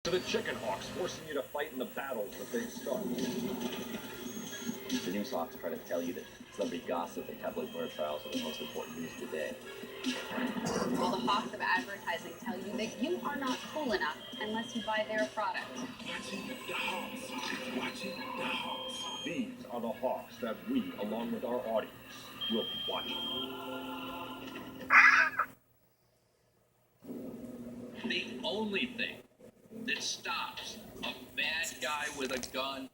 To the chicken hawks, forcing you to fight in the battles that they start. The news hawks try to tell you that celebrity gossip and tabloid murder trials are the most important news today. Well, the hawks of advertising tell you that you are not cool enough unless you buy their product. Watching the hawks. Watching the hawks. These are the hawks that we, along with our audience, will be watching. The only thing that stops a bad guy with a gun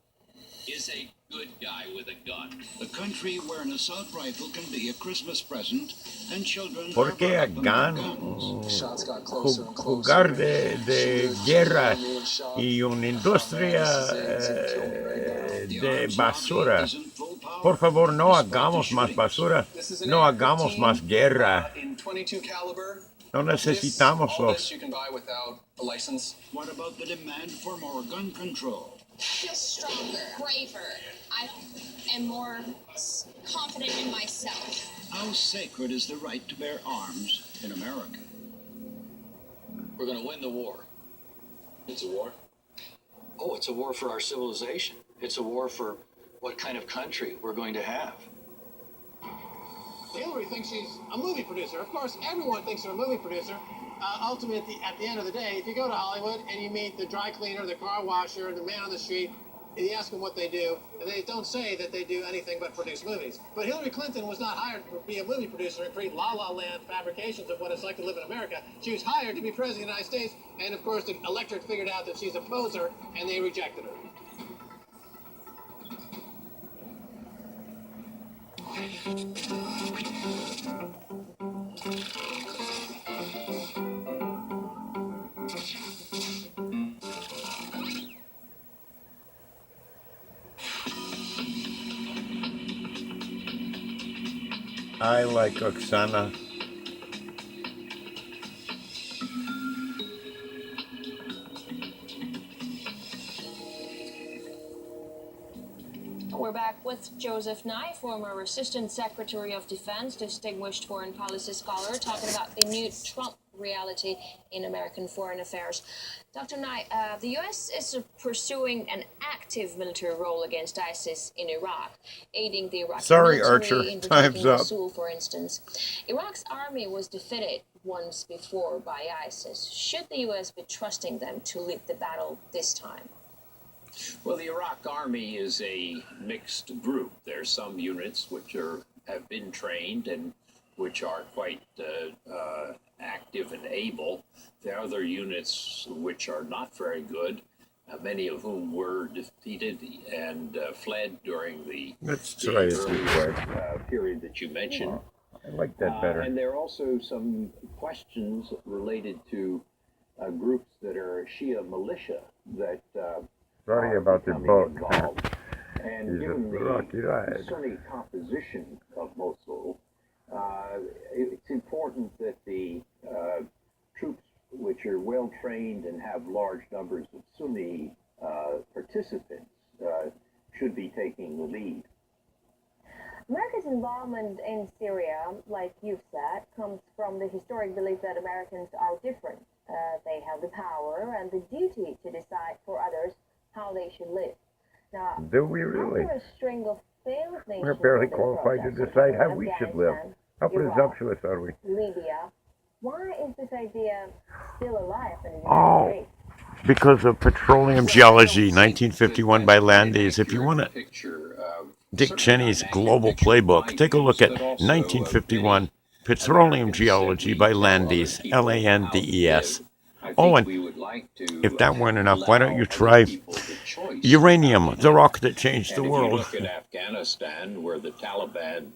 is a good guy with a gun. A country where an assault rifle can be a Christmas present and children ¿Por qué a gun? Jugar de guerra y una industria de basura. Por favor, no hagamos más basura. No hagamos más guerra. No necesitamos los. What about the demand for more gun control? I feel stronger, braver. I am more confident in myself. How sacred is the right to bear arms in America? We're going to win the war. It's a war? Oh, it's a war for our civilization. It's a war for what kind of country we're going to have. Hillary thinks she's a movie producer. Of course, everyone thinks they're a movie producer. Ultimately, at the end of the day, if you go to Hollywood and you meet the dry cleaner, the car washer, the man on the street, and you ask them what they do, and they don't say that they do anything but produce movies. But Hillary Clinton was not hired to be a movie producer and create la-la land fabrications of what it's like to live in America. She was hired to be president of the United States, and of course the electorate figured out that she's a poser, and they rejected her. I like Oksana. We're back with Joseph Nye, former Assistant Secretary of Defense, distinguished foreign policy scholar, talking about the new Trump reality in American foreign affairs. Dr. Nye, the U.S. is pursuing an active military role against ISIS in Iraq, aiding the Iraqi military Archer. in Time's protecting up. Mosul, for instance. Iraq's army was defeated once before by ISIS. Should the U.S. be trusting them to lead the battle this time? Well, the Iraq Army is a mixed group. There's some units which have been trained and which are quite active and able. There are other units which are not very good, many of whom were defeated and fled during the earlier period that you mentioned. I like that better. And there are also some questions related to groups that are Shia militia that Sorry about the boat. and given the sunni composition of Mosul, it's important that the troops, which are well trained and have large numbers of Sunni participants, should be taking the lead. America's involvement in Syria, like you've said, comes from the historic belief that Americans are different. They have the power and the duty to decide for others how they should live. Now, do we really? After a string of failed nations, We're barely qualified to decide how we should live. How presumptuous are we? Libya. Why is this idea still alive in the United States? Because of petroleum geology, 1951 by Landis. If you want to, Dick Cheney's Global Playbook, take a look at 1951 Petroleum Geology by Landis, Landes. Oh, and if that weren't enough, why don't you try uranium, the rock that changed the world? If you look at Afghanistan, where the Taliban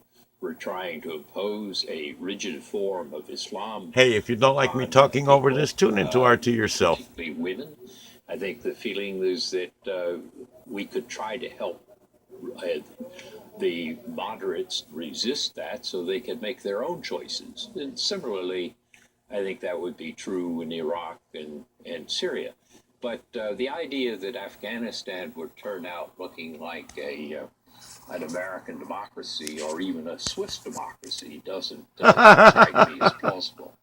were trying to impose a rigid form of Islam. Hey, if you don't like me talking over this, tune into RT yourself. Women, I think the feeling is that we could try to help the moderates resist that so they can make their own choices. And similarly, I think that would be true in Iraq and Syria. But the idea that Afghanistan would turn out looking like an American democracy or even a Swiss democracy doesn't strike me as plausible.